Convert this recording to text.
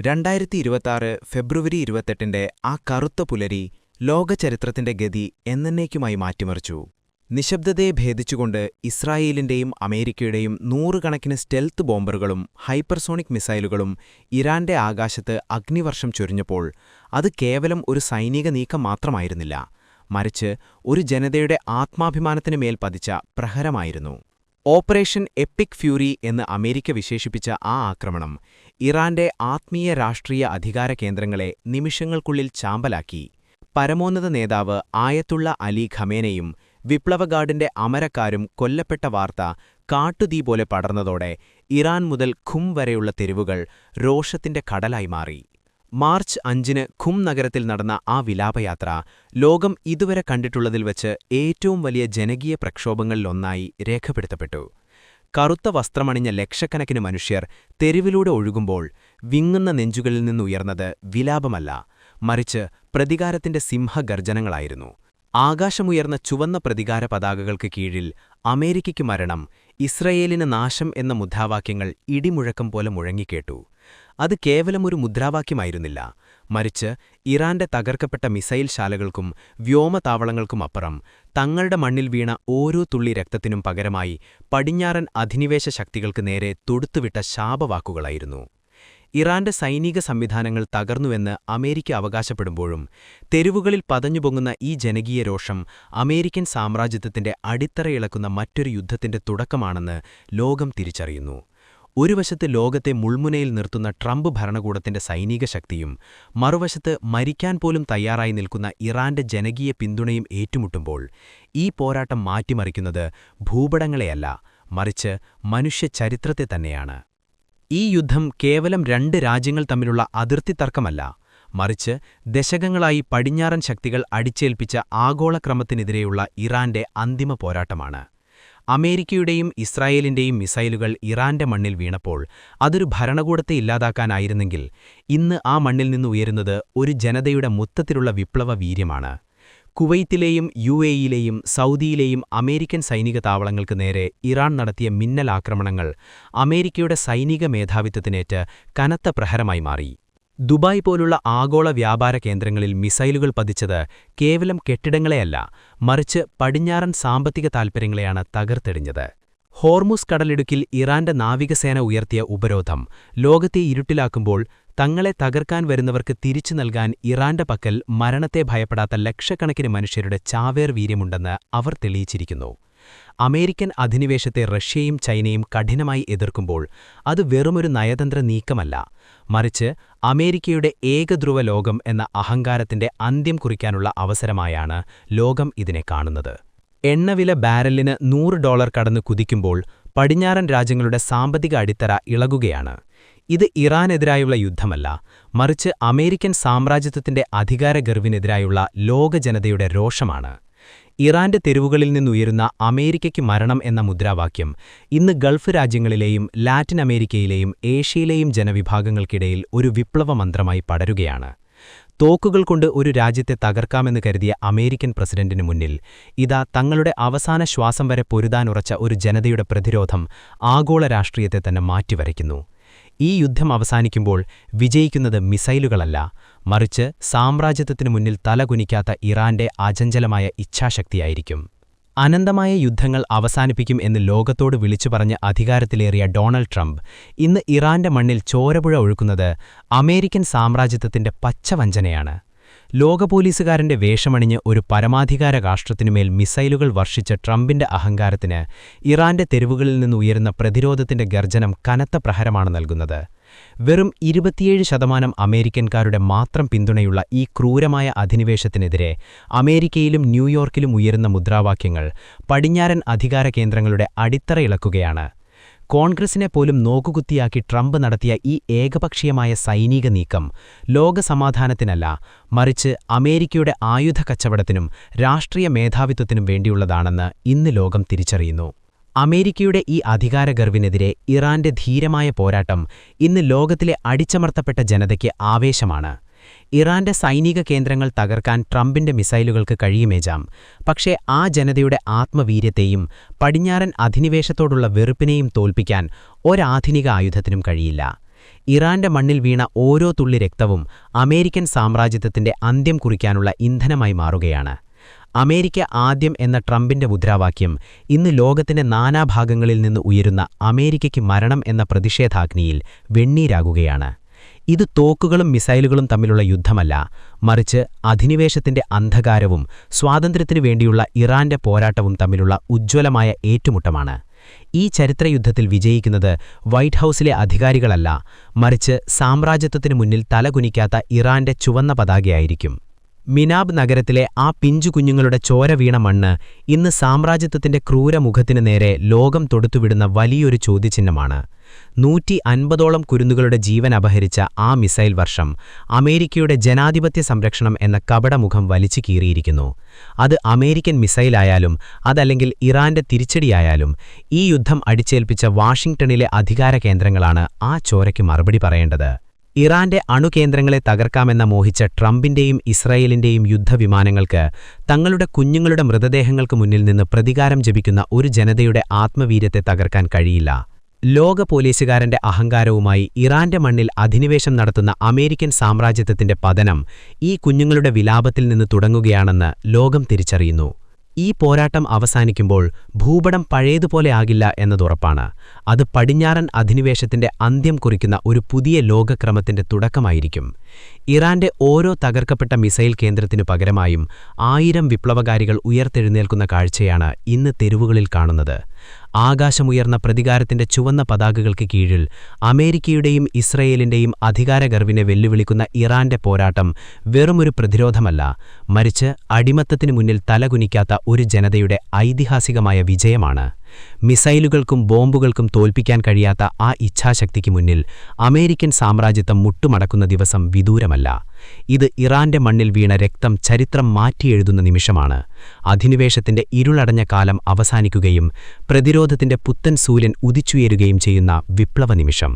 2026 ഫെബ്രുവരി 28 ആ കറുത്ത പുലരി ലോകചരിത്രത്തിന്റെ ഗതി എന്നേക്കുമായി മാറ്റിമറിച്ചു. നിശബ്ദതയെ ഭേദിച്ചുകൊണ്ട് ഇസ്രായേലിന്റെയും അമേരിക്കയുടെയും നൂറുകണക്കിന് സ്റ്റെൽത്ത് ബോംബറുകളും ഹൈപ്പർസോണിക് മിസൈലുകളും ഇറാന്റെ ആകാശത്ത് അഗ്നിവർഷം ചൊരിഞ്ഞപ്പോൾ അത് കേവലം ഒരു സൈനിക നീക്കം മാത്രമായിരുന്നില്ല, മറിച്ച് ഒരു ജനതയുടെ ആത്മാഭിമാനത്തിന് മേൽ പതിച്ച പ്രഹരമായിരുന്നു. ഓപ്പറേഷൻ എപ്പിക് ഫ്യൂറി എന്ന് അമേരിക്ക വിശേഷിപ്പിച്ച ആ ആക്രമണം ഇറാന്റെ ആത്മീയ രാഷ്ട്രീയ അധികാര കേന്ദ്രങ്ങളെ നിമിഷങ്ങൾക്കുള്ളിൽ ചാമ്പലാക്കി. പരമോന്നത നേതാവ് ആയത്തുള്ള അലി ഖമേനയും വിപ്ലവഗാർഡിന്റെ അമരക്കാരും കൊല്ലപ്പെട്ട വാർത്ത കാട്ടുതീ പോലെ പടർന്നതോടെ ഇറാൻ മുതൽ ഖും വരെയുള്ള തെരുവുകൾ രോഷത്തിന്റെ കടലായി മാറി. മാർച്ച് 5 ഖും നഗരത്തിൽ നടന്ന ആ വിലാപയാത്ര ലോകം ഇതുവരെ കണ്ടിട്ടുള്ളതിൽ വച്ച് ഏറ്റവും വലിയ ജനകീയ പ്രക്ഷോഭങ്ങളിലൊന്നായി രേഖപ്പെടുത്തപ്പെട്ടു. കറുത്ത വസ്ത്രമണിഞ്ഞ ലക്ഷക്കണക്കിന് മനുഷ്യർ തെരുവിലൂടെ ഒഴുകുമ്പോൾ വിങ്ങുന്ന നെഞ്ചുകളിൽ നിന്നുയർന്നത് വിലാപമല്ല, മറിച്ച് പ്രതികാരത്തിന്റെ സിംഹഗർജനങ്ങളായിരുന്നു. ആകാശമുയർന്ന ചുവന്ന പ്രതികാര പതാകകൾക്ക് കീഴിൽ അമേരിക്കയ്ക്ക് മരണം, ഇസ്രയേലിന് നാശം എന്ന മുദ്രാവാക്യങ്ങൾ ഇടിമുഴക്കം പോലെ മുഴങ്ങിക്കേട്ടു. അത് കേവലമൊരു മുദ്രാവാക്യമായിരുന്നില്ല, മറിച്ച് ഇറാന്റെ തകർക്കപ്പെട്ട മിസൈൽ ശാലകൾക്കും വ്യോമതാവളങ്ങൾക്കുമപ്പുറം തങ്ങളുടെ മണ്ണിൽ വീണ ഓരോ തുള്ളി രക്തത്തിനും പകരമായി പടിഞ്ഞാറൻ അധിനിവേശ ശക്തികൾക്ക് നേരെ തൊടുത്തുവിട്ട ശാപവാക്കുകളായിരുന്നു. ഇറാന്റെ സൈനിക സംവിധാനങ്ങൾ തകർന്നുവെന്ന് അമേരിക്ക അവകാശപ്പെടുമ്പോഴും തെരുവുകളിൽ പതഞ്ഞുപൊങ്ങുന്ന ഈ ജനകീയ രോഷം അമേരിക്കൻ സാമ്രാജ്യത്വത്തിന്റെ അടിത്തറയിളക്കുന്ന മറ്റൊരു യുദ്ധത്തിന്റെ തുടക്കമാണെന്ന് ലോകം തിരിച്ചറിയുന്നു. ഒരു വശത്ത് ലോകത്തെ മുൾമുനയിൽ നിർത്തുന്ന ട്രംപ് ഭരണകൂടത്തിന്റെ സൈനിക ശക്തിയും മറുവശത്ത് മരിക്കാൻ പോലും തയ്യാറായി നിൽക്കുന്ന ഇറാന്റെ ജനകീയ പിന്തുണയും ഏറ്റുമുട്ടുമ്പോൾ ഈ പോരാട്ടം മാറ്റിമറിക്കുന്നത് ഭൂപടങ്ങളെയല്ല, മറിച്ച് മനുഷ്യചരിത്രത്തെ തന്നെയാണ്. ഈ യുദ്ധം കേവലം രണ്ട് രാജ്യങ്ങൾ തമ്മിലുള്ള അതിർത്തി തർക്കമല്ല, മറിച്ച് ദശകങ്ങളായി പടിഞ്ഞാറൻ ശക്തികൾ അടിച്ചേൽപ്പിച്ച ആഗോളക്രമത്തിനെതിരെയുള്ള ഇറാന്റെ അന്തിമ പോരാട്ടമാണ്. അമേരിക്കയുടെയും ഇസ്രായേലിന്റെയും മിസൈലുകൾ ഇറാന്റെ മണ്ണിൽ വീണപ്പോൾ അതൊരു ഭരണകൂടത്തെ ഇല്ലാതാക്കാനായിരുന്നെങ്കിൽ ഇന്ന് ആ മണ്ണിൽ നിന്ന് ഉയരുന്നത് ഒരു ജനതയുടെ മൊത്തത്തിലുള്ള വിപ്ലവ വീര്യമാണ്. കുവൈത്തിലെയും യുഎഇയിലെയും സൗദിയിലെയും അമേരിക്കൻ സൈനിക താവളങ്ങൾക്ക് നേരെ ഇറാൻ നടത്തിയ മിന്നലാക്രമണങ്ങൾ അമേരിക്കയുടെ സൈനിക മേധാവിത്വത്തിനേറ്റ് കനത്ത പ്രഹരമായി മാറി. ദുബായ് പോലുള്ള ആഗോള വ്യാപാര കേന്ദ്രങ്ങളിൽ മിസൈലുകൾ പതിച്ചത് കേവലം കെട്ടിടങ്ങളെയല്ല, മറിച്ച് പടിഞ്ഞാറൻ സാമ്പത്തിക താൽപ്പര്യങ്ങളെയാണ് തകർത്തെറിഞ്ഞത്. ഹോർമുസ് കടലിടുക്കിൽ ഇറാന്റെ നാവികസേന ഉയർത്തിയ ഉപരോധം ലോകത്തെ ഇരുട്ടിലാക്കുമ്പോൾ തങ്ങളെ തകർക്കാൻ വരുന്നവർക്ക് തിരിച്ചു നൽകാൻ ഇറാന്റെ പക്കൽ മരണത്തെ ഭയപ്പെടാത്ത ലക്ഷക്കണക്കിന് മനുഷ്യരുടെ ചാവേർ വീര്യമുണ്ടെന്ന് അവർ തെളിയിച്ചിരിക്കുന്നു. അമേരിക്കൻ അധിനിവേശത്തെ റഷ്യയും ചൈനയും കഠിനമായി എതിർക്കുമ്പോൾ അത് വെറുമൊരു നയതന്ത്ര നീക്കമല്ല, മറിച്ച് അമേരിക്കയുടെ ഏകധ്രുവ ലോകം എന്ന അഹങ്കാരത്തിന്റെ അന്ത്യം കുറിക്കാനുള്ള അവസരമായാണ് ലോകം ഇതിനെ കാണുന്നത്. എണ്ണവില ബാരലിന് $100 കടന്ന് കുതിക്കുമ്പോൾ പടിഞ്ഞാറൻ രാജ്യങ്ങളുടെ സാമ്പത്തിക അടിത്തറ ഇളകുകയാണ്. ഇത് ഇറാനെതിരായുള്ള യുദ്ധമല്ല, മറിച്ച് അമേരിക്കൻ സാമ്രാജ്യത്വത്തിന്റെ അധികാരഗർവിനെതിരായുള്ള ലോകജനതയുടെ രോഷമാണ്. ഇറാന്റെ തെരുവുകളിൽ നിന്നുയരുന്ന അമേരിക്കയ്ക്ക് മരണം എന്ന മുദ്രാവാക്യം ഇന്ന് ഗൾഫ് രാജ്യങ്ങളിലെയും ലാറ്റിൻ അമേരിക്കയിലെയും ഏഷ്യയിലെയും ജനവിഭാഗങ്ങൾക്കിടയിൽ ഒരു വിപ്ലവ മന്ത്രമായി പടരുകയാണ്. തോക്കുകൾ കൊണ്ട് ഒരു രാജ്യത്തെ തകർക്കാമെന്ന് കരുതിയ അമേരിക്കൻ പ്രസിഡന്റിനു മുന്നിൽ ഇതാ തങ്ങളുടെ അവസാന ശ്വാസം വരെ പൊരുതാനുറച്ച ഒരു ജനതയുടെ പ്രതിരോധം ആഗോള രാഷ്ട്രീയത്തെ തന്നെ മാറ്റിവരയ്ക്കുന്നു. ഈ യുദ്ധം അവസാനിക്കുമ്പോൾ വിജയിക്കുന്നത് മിസൈലുകളല്ല, മറിച്ച് സാമ്രാജ്യത്വത്തിനു മുന്നിൽ തലകുനിക്കാത്ത ഇറാന്റെ അചഞ്ചലമായ ഇച്ഛാശക്തിയായിരിക്കും. അനന്തമായ യുദ്ധങ്ങൾ അവസാനിപ്പിക്കും എന്ന് ലോകത്തോട് വിളിച്ചുപറഞ്ഞ് അധികാരത്തിലേറിയ ഡൊണാൾഡ് ട്രംപ് ഇന്ന് ഇറാന്റെ മണ്ണിൽ ചോരപുഴ ഒഴുക്കുന്നത് അമേരിക്കൻ സാമ്രാജ്യത്വത്തിന്റെ പച്ചവഞ്ചനയാണ്. ലോകപോലീസുകാരന്റെ വേഷമണിഞ്ഞ് ഒരു പരമാധികാര രാഷ്ട്രത്തിനുമേൽ മിസൈലുകൾ വർഷിച്ച ട്രംപിന്റെ അഹങ്കാരത്തിന് ഇറാന്റെ തെരുവുകളിൽ നിന്ന് ഉയരുന്ന പ്രതിരോധത്തിന്റെ ഗർജനം കനത്ത പ്രഹരമാണ് നൽകുന്നത്. വെറും 27% അമേരിക്കൻകാരുടെ മാത്രം പിന്തുണയുള്ള ഈ ക്രൂരമായ അധിനിവേശത്തിനെതിരെ അമേരിക്കയിലും ന്യൂയോർക്കിലും ഉയരുന്ന മുദ്രാവാക്യങ്ങൾ പടിഞ്ഞാറൻ അധികാര കേന്ദ്രങ്ങളുടെ അടിത്തറ ഇളക്കുകയാണ്. കോൺഗ്രസിനെ പോലും നോക്കുകുത്തിയാക്കി ട്രംപ് നടത്തിയ ഈ ഏകപക്ഷീയമായ സൈനിക നീക്കം ലോകസമാധാനത്തിനല്ല, മറിച്ച് അമേരിക്കയുടെ ആയുധ കച്ചവടത്തിനും രാഷ്ട്രീയ മേധാവിത്വത്തിനും വേണ്ടിയുള്ളതാണെന്ന് ഇന്ന് ലോകം തിരിച്ചറിയുന്നു. അമേരിക്കയുടെ ഈ അധികാരഗർവിനെതിരെ ഇറാന്റെ ധീരമായ പോരാട്ടം ഇന്ന് ലോകത്തിലെ അടിച്ചമർത്തപ്പെട്ട ജനതയ്ക്ക് ആവേശമാണ്. ഇറാന്റെ സൈനിക കേന്ദ്രങ്ങൾ തകർക്കാൻ ട്രംപിന്റെ മിസൈലുകൾക്ക് കഴിയുമേജാം, പക്ഷേ ആ ജനതയുടെ ആത്മവീര്യത്തെയും പടിഞ്ഞാറൻ അധിനിവേശത്തോടുള്ള വെറുപ്പിനെയും തോൽപ്പിക്കാൻ ഒരാധുനിക ആയുധത്തിനും കഴിയില്ല. ഇറാന്റെ മണ്ണിൽ വീണ ഓരോ തുള്ളി രക്തവും അമേരിക്കൻ സാമ്രാജ്യത്വത്തിന്റെ അന്ത്യം കുറിക്കാനുള്ള ഇന്ധനമായി മാറുകയാണ്. അമേരിക്ക ആദ്യം എന്ന ട്രംപിന്റെ മുദ്രാവാക്യം ഇന്ന് ലോകത്തിന്റെ നാനാഭാഗങ്ങളിൽ നിന്ന് ഉയരുന്ന അമേരിക്കയ്ക്ക് മരണം എന്ന പ്രതിഷേധാഗ്നിയിൽ വെണ്ണീരാകുകയാണ്. ഇത് തോക്കുകളും മിസൈലുകളും തമ്മിലുള്ള യുദ്ധമല്ല, മറിച്ച് അധിനിവേശത്തിന്റെ അന്ധകാരവും സ്വാതന്ത്ര്യത്തിനു വേണ്ടിയുള്ള ഇറാന്റെ പോരാട്ടവും തമ്മിലുള്ള ഉജ്ജ്വലമായ ഏറ്റുമുട്ടമാണ്. ഈ ചരിത്രയുദ്ധത്തിൽ വിജയിക്കുന്നത് വൈറ്റ് ഹൗസിലെ അധികാരികളല്ല, മറിച്ച് സാമ്രാജ്യത്വത്തിനു മുന്നിൽ തലകുനിക്കാത്ത ഇറാന്റെ ചുവന്ന പതാകയായിരിക്കും. മിനാബ് നഗരത്തിലെ ആ പിഞ്ചുകുഞ്ഞുങ്ങളുടെ ചോര വീണ മണ്ണ് ഇന്ന് സാമ്രാജ്യത്വത്തിന്റെ ക്രൂരമുഖത്തിനു നേരെ ലോകം തൊടുത്തുവിടുന്ന വലിയൊരു ചോദ്യചിഹ്നമാണ്. 150ഓളം കുരുന്നുകളുടെ ജീവൻ അപഹരിച്ച ആ മിസൈൽ വർഷം അമേരിക്കയുടെ ജനാധിപത്യ സംരക്ഷണം എന്ന കപടമുഖം വലിച്ചു കീറിയിരിക്കുന്നു. അത് അമേരിക്കൻ മിസൈലായാലും അതല്ലെങ്കിൽ ഇറാന്റെ തിരിച്ചടിയായാലും ഈ യുദ്ധം അടിച്ചേൽപ്പിച്ച വാഷിംഗ്ടണിലെ അധികാര കേന്ദ്രങ്ങളാണ് ആ ചോരയ്ക്ക് മറുപടി പറയേണ്ടത്. ഇറാന്റെ അണുകേന്ദ്രങ്ങളെ തകർക്കാമെന്ന മോഹിച്ച ട്രംപിന്റെയും ഇസ്രായേലിന്റെയും യുദ്ധവിമാനങ്ങൾക്ക് തങ്ങളുടെ കുഞ്ഞുങ്ങളുടെ മൃതദേഹങ്ങൾക്ക് മുന്നിൽ നിന്ന് പ്രതികാരം ജപിക്കുന്ന ഒരു ജനതയുടെ ആത്മവീര്യത്തെ തകർക്കാൻ കഴിയില്ല. ലോക പോലീസുകാരന്റെ അഹങ്കാരവുമായി ഇറാന്റെ മണ്ണിൽ അധിനിവേശം നടത്തുന്ന അമേരിക്കൻ സാമ്രാജ്യത്വത്തിന്റെ പതനം ഈ കുഞ്ഞുങ്ങളുടെ വിലാപത്തിൽ നിന്ന് തുടങ്ങുകയാണെന്ന് ലോകം തിരിച്ചറിയുന്നു. ഈ പോരാട്ടം അവസാനിക്കുമ്പോൾ ഭൂപടം പഴയതുപോലെ ആകില്ല എന്നതുറപ്പാണ്. അത് പടിഞ്ഞാറൻ അധിനിവേശത്തിന്റെ അന്ത്യം കുറിക്കുന്ന ഒരു പുതിയ ലോകക്രമത്തിന്റെ തുടക്കമായിരിക്കും. ഇറാന്റെ ഓരോ തകർക്കപ്പെട്ട മിസൈൽ കേന്ദ്രത്തിനു പകരമായും 1000 വിപ്ലവകാരികൾ ഉയർത്തെഴുന്നേൽക്കുന്ന കാഴ്ചയാണ് ഇന്ന് തെരുവുകളിൽ കാണുന്നത്. ആകാശമുയർന്ന പ്രതികാരത്തിന്റെ ചുവന്ന പതാകകൾക്ക് കീഴിൽ അമേരിക്കയുടെയും ഇസ്രയേലിന്റെയും അധികാരഗർവിനെ വെല്ലുവിളിക്കുന്ന ഇറാന്റെ പോരാട്ടം വെറുമൊരു പ്രതിരോധമല്ല, മറിച്ച് അടിമത്തത്തിനു മുന്നിൽ തലകുനിക്കാത്ത ഒരു ജനതയുടെ ഐതിഹാസികമായ വിജയമാണ്. മിസൈലുകൾക്കും ബോംബുകൾക്കും തോൽപ്പിക്കാൻ കഴിയാത്ത ആ ഇച്ഛാശക്തിക്ക് മുന്നിൽ അമേരിക്കൻ സാമ്രാജ്യത്വം മുട്ടുമടക്കുന്ന ദിവസം വിദൂരമല്ല. ഇത് ഇറാന്റെ മണ്ണിൽ വീണ രക്തം ചരിത്രം മാറ്റിയെഴുതുന്ന നിമിഷമാണ്. അധിനിവേശത്തിന്റെ ഇരുളടഞ്ഞ കാലം അവസാനിക്കുകയും പ്രതിരോധത്തിന്റെ പുത്തൻ സൂര്യൻ ഉദിച്ചുയരുകയും ചെയ്യുന്ന വിപ്ലവ നിമിഷം.